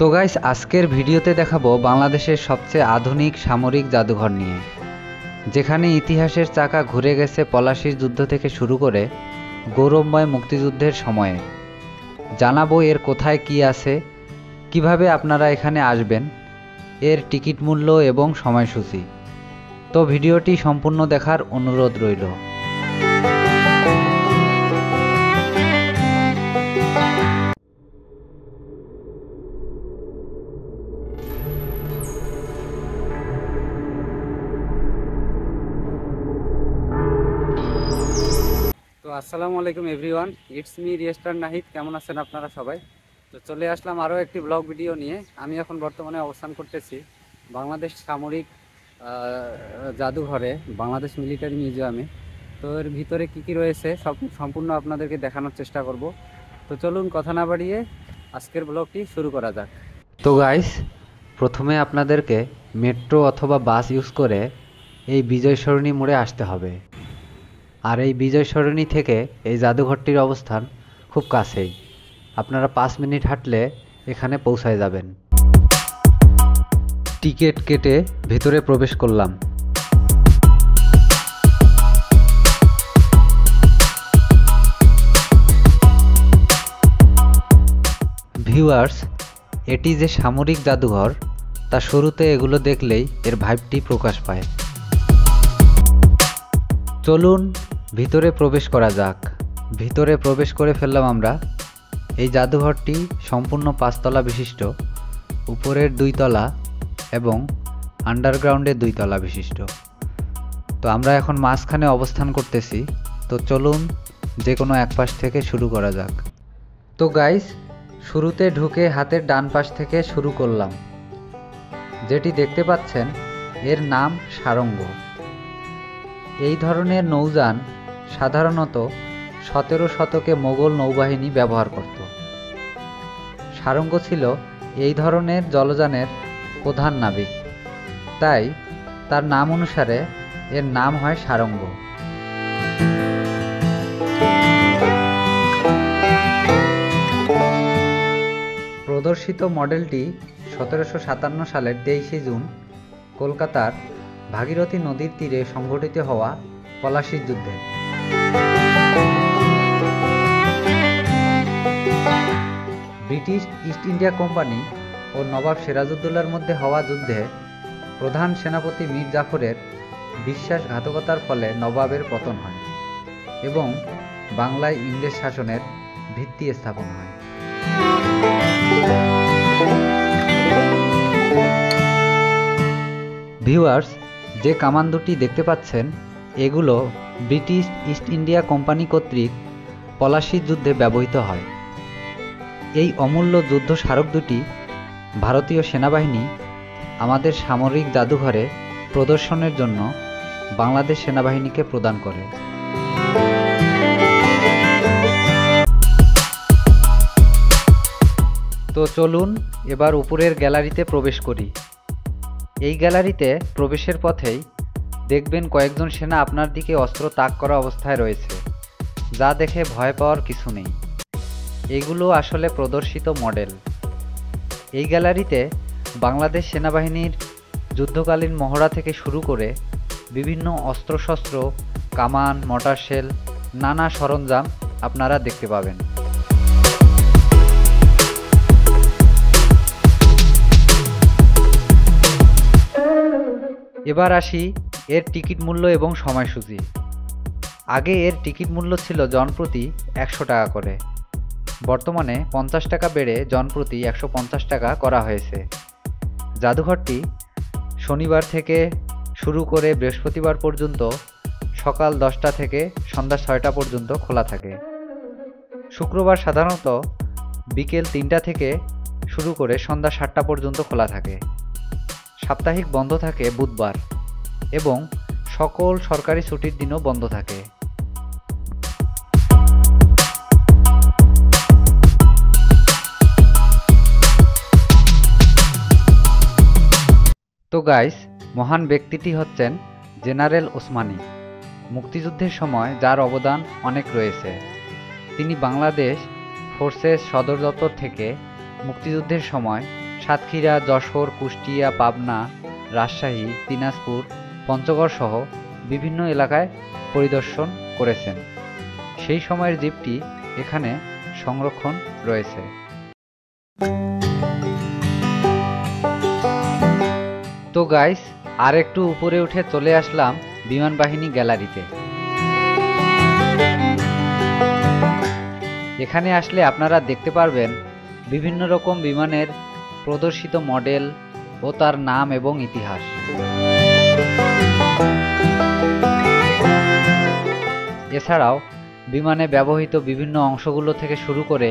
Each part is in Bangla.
তো গাইস, আজকের ভিডিওতে দেখাবো বাংলাদেশের সবচেয়ে আধুনিক সামরিক জাদুঘর নিয়ে, যেখানে ইতিহাসের চাকা ঘুরে গেছে পলাশীর যুদ্ধ থেকে শুরু করে গৌরবময় মুক্তিযুদ্ধের সময়ে। জানাবো এর কোথায় কি আছে, কিভাবে আপনারা এখানে আসবেন, এর টিকিট মূল্য এবং সময়সূচি। তো ভিডিওটি সম্পূর্ণ দেখার অনুরোধ রইল। তো আসসালামু আলাইকুম এভরিওয়ান, ইটস মি রিয়েস্টার নাহিদ। কেমন আছেন আপনারা সবাই? তো চলে আসলাম আরও একটি ব্লগ ভিডিও নিয়ে। আমি এখন বর্তমানে অবস্থান করতেছি বাংলাদেশ সামরিক জাদুঘরে, বাংলাদেশ মিলিটারি মিউজিয়ামে। তো এর ভিতরে কি কি রয়েছে সম্পূর্ণ আপনাদেরকে দেখানোর চেষ্টা করব। তো চলুন কথা না বাড়িয়ে আজকের ব্লগটি শুরু করা যাক। তো গাইস, প্রথমে আপনাদেরকে মেট্রো অথবা বাস ইউজ করে এই বিজয় সরণি মোড়ে আসতে হবে। আর এই বিজয় সরণি থেকে এই জাদুঘরটির অবস্থান খুব কাছেই, আপনারা 5 মিনিট হাঁটলে এখানে পৌঁছায় যাবেন। টিকিট কেটে ভেতরে প্রবেশ করলাম। ভিউয়ার্স, এটি যে সামরিক জাদুঘর তা শুরুতে এগুলো দেখলেই এর ভাইবটি প্রকাশ পায়। চলুন ভিতরে প্রবেশ করা যাক। ভিতরে প্রবেশ করে ফেললাম আমরা। এই জাদুঘরটি সম্পূর্ণ 5 তলা বিশিষ্ট, উপরের 2 তলা এবং আন্ডারগ্রাউন্ডে 2 তলা বিশিষ্ট। তো আমরা এখন মাঝখানে অবস্থান করতেছি। তো চলুন যে কোনো এক পাশ থেকে শুরু করা যাক। তো গাইস, শুরুতে ঢুকে হাতের ডান পাশ থেকে শুরু করলাম। যেটি দেখতে পাচ্ছেন এর নাম সারঙ্গ। এই ধরনের নৌযান সাধারণত 17 শতকে মোগল নৌবাহিনী ব্যবহার করত। সারঙ্গ ছিল এই ধরনের জলযানের প্রধান নাবিক, তাই তার নাম অনুসারে এর নাম হয় সারঙ্গ। প্রদর্শিত মডেলটি 1757 সালের 23শে জুন কলকাতার ভাগীরথী নদীর তীরে সংঘটিত হওয়া পলাশীর যুদ্ধে। ব্রিটিশ ইস্ট ইন্ডিয়া কোম্পানি ও নবাব সিরাজউদ্দৌলার মধ্যে হওয়া যুদ্ধে প্রধান সেনাপতি মীর জাফরের বিশ্বাসঘাতকতার ফলে নবাবের পতন হয় এবং বাংলায় ইংরেজ শাসনের ভিত্তি স্থাপন হয়। ভিউয়ার্স, যে কামান দুটি দেখতে পাচ্ছেন এগুলো ব্রিটিশ ইস্ট ইন্ডিয়া কোম্পানি কর্তৃক পলাশীর যুদ্ধে ব্যবহৃত হয়। এই অমূল্য যুদ্ধ স্মারক দুটি ভারতীয় সেনাবাহিনী আমাদের সামরিক জাদুঘরে প্রদর্শনের জন্য বাংলাদেশ সেনাবাহিনীকে প্রদান করে। তো চলুন এবার উপরের গ্যালারিতে প্রবেশ করি। এই গ্যালারিতে প্রবেশের পথেই দেখবেন কয়েকজন সেনা আপনার দিকে অস্ত্র তাক করা অবস্থায় রয়েছে, যা দেখে ভয় পাওয়ার কিছু নেই। এগুলো আসলে প্রদর্শিত মডেল। এই গ্যালারিতে বাংলাদেশ সেনাবাহিনীর যুদ্ধকালীন মহড়া থেকে শুরু করে বিভিন্ন অস্ত্রশস্ত্র, কামান, মর্টার শেল, নানা সরঞ্জাম আপনারা দেখতে পাবেন। এবার আসি এর টিকিট মূল্য এবং সময়সূচি। আগে এর টিকিট মূল্য ছিল জনপ্রতি 100 টাকা করে, বর্তমানে 50 টাকা বেড়ে জনপ্রতি 150 টাকা করা হয়েছে। জাদুঘরটি শনিবার থেকে শুরু করে বৃহস্পতিবার পর্যন্ত সকাল 10টা থেকে সন্ধ্যা 6টা পর্যন্ত খোলা থাকে। শুক্রবার সাধারণত বিকেল 3টা থেকে শুরু করে সন্ধ্যা 7টা পর্যন্ত খোলা থাকে। সাপ্তাহিক বন্ধ থাকে বুধবার এবং সকল সরকারি ছুটির দিনও বন্ধ থাকে। তো গাইস, মহান ব্যক্তিটি হচ্ছেন জেনারেল ওসমানী। মুক্তিযুদ্ধের সময় যার অবদান অনেক রয়েছে। তিনি বাংলাদেশ ফোর্সেস সদর দপ্তর থেকে মুক্তিযুদ্ধের সময় সাতক্ষীরা, যশোর, কুষ্টিয়া, পাবনা, রাজশাহী, দিনাজপুর, পঞ্চগড় সহ বিভিন্ন এলাকায় পরিদর্শন করেছেন। সেই সময়ের জিপটি এখানে সংরক্ষণ রয়েছে। তো গাইস, আর একটু উপরে উঠে চলে আসলাম বিমান বাহিনী গ্যালারিতে। এখানে আসলে আপনারা দেখতে পারবেন বিভিন্ন রকম বিমানের প্রদর্শিত মডেল ও তার নাম এবং ইতিহাস। এছাড়াও বিমানে ব্যবহৃত বিভিন্ন অংশগুলো থেকে শুরু করে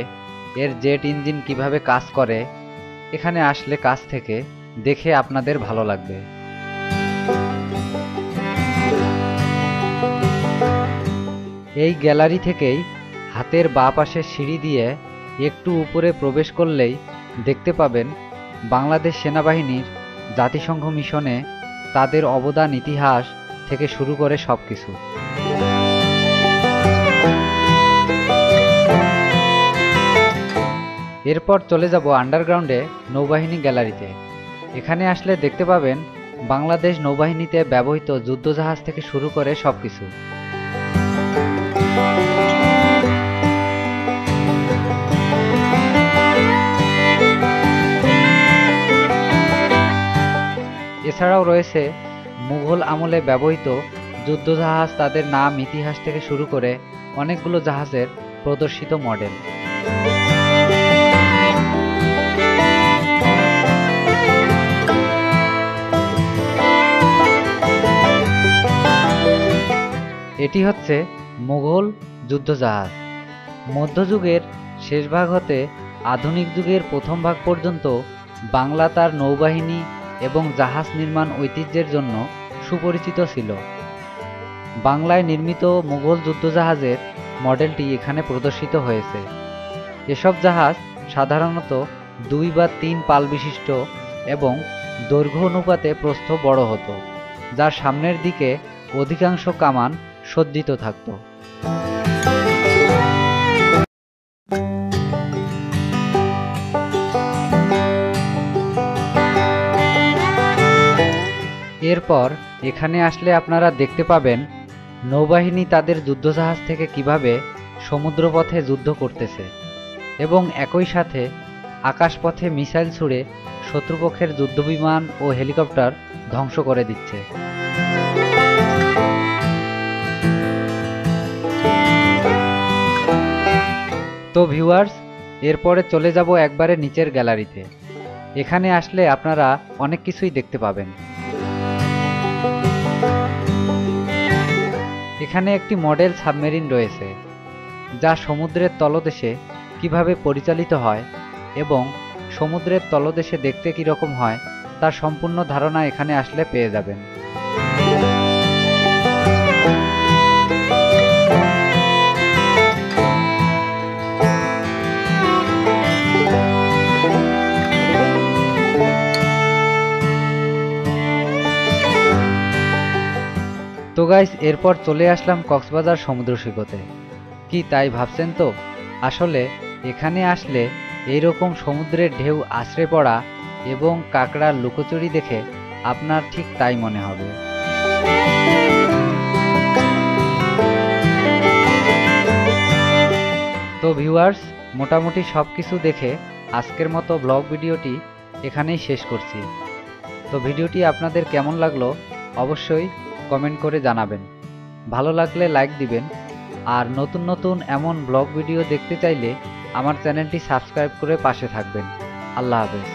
এর জেট ইঞ্জিন কিভাবে কাজ করে, এখানে আসলে কাছ থেকে দেখে আপনাদের ভালো লাগবে। এই গ্যালারি থেকেই হাতের বাঁ পাশে সিঁড়ি দিয়ে একটু উপরে প্রবেশ করলেই দেখতে পাবেন বাংলাদেশ সেনাবাহিনীর জাতিসংঘ মিশনে তাদের অবদান, ইতিহাস থেকে শুরু করে সবকিছু। এরপর চলে যাব আন্ডারগ্রাউন্ডে নৌবাহিনী গ্যালারিতে। এখানে আসলে দেখতে পাবেন বাংলাদেশ নৌবাহিনীতে ব্যবহৃত যুদ্ধজাহাজ থেকে শুরু করে সবকিছু। এছাড়াও রয়েছে মুঘল আমলে ব্যবহৃত যুদ্ধজাহাজ, তাদের নাম, ইতিহাস থেকে শুরু করে অনেকগুলো জাহাজের প্রদর্শিত মডেল। এটি হচ্ছে মুঘল যুদ্ধজাহাজ। মধ্যযুগের শেষ ভাগ হতে আধুনিক যুগের প্রথম ভাগ পর্যন্ত বাংলা তার নৌবাহিনী এবং জাহাজ নির্মাণ ঐতিহ্যের জন্য সুপরিচিত ছিল। বাংলায় নির্মিত মুঘল যুদ্ধজাহাজের মডেলটি এখানে প্রদর্শিত হয়েছে। এসব জাহাজ সাধারণত 2 বা 3 পাল বিশিষ্ট এবং দৈর্ঘ্য অনুপাতে প্রস্থ বড় হতো, যার সামনের দিকে অধিকাংশ কামান সজ্জিত থাকত। এরপর এখানে আসলে আপনারা দেখতে পাবেন নৌবাহিনী তাদের যুদ্ধজাহাজ থেকে কিভাবে সমুদ্রপথে যুদ্ধ করতেছে এবং একই সাথে আকাশপথে মিসাইল ছুড়ে শত্রুপক্ষের যুদ্ধবিমান ও হেলিকপ্টার ধ্বংস করে দিচ্ছে। তো ভিউয়ার্স, এরপরে চলে যাব একবারে নিচের গ্যালারিতে। এখানে আসলে আপনারা অনেক কিছুই দেখতে পাবেন। এখানে একটি মডেল সাবমেরিন রয়েছে, যা সমুদ্রের তলদেশে কিভাবে পরিচালিত হয় এবং সমুদ্রের তলদেশে দেখতে কীরকম হয় তার সম্পূর্ণ ধারণা এখানে আসলে পেয়ে যাবেন। তো গাইস, এরপর চলে আসলাম কক্সবাজার সমুদ্র সৈকতে। কি তাই ভাবছেন? তো আসলে এখানে আসলে এইরকম সমুদ্রের ঢেউ আছড়ে পড়া এবং কাঁকড়ার লুকোচুরি দেখে আপনার ঠিক তাই মনে হবে। তো ভিউয়ার্স, মোটামুটি সব কিছু দেখে আজকের মতো ব্লগ ভিডিওটি এখানেই শেষ করছি। তো ভিডিওটি আপনাদের কেমন লাগলো অবশ্যই কমেন্ট করে জানাবেন। ভালো লাগলে লাইক দিবেন, আর নতুন নতুন এমন ব্লগ ভিডিও দেখতে চাইলে আমার চ্যানেলটি সাবস্ক্রাইব করে পাশে থাকবেন। আল্লাহ হাফেজ।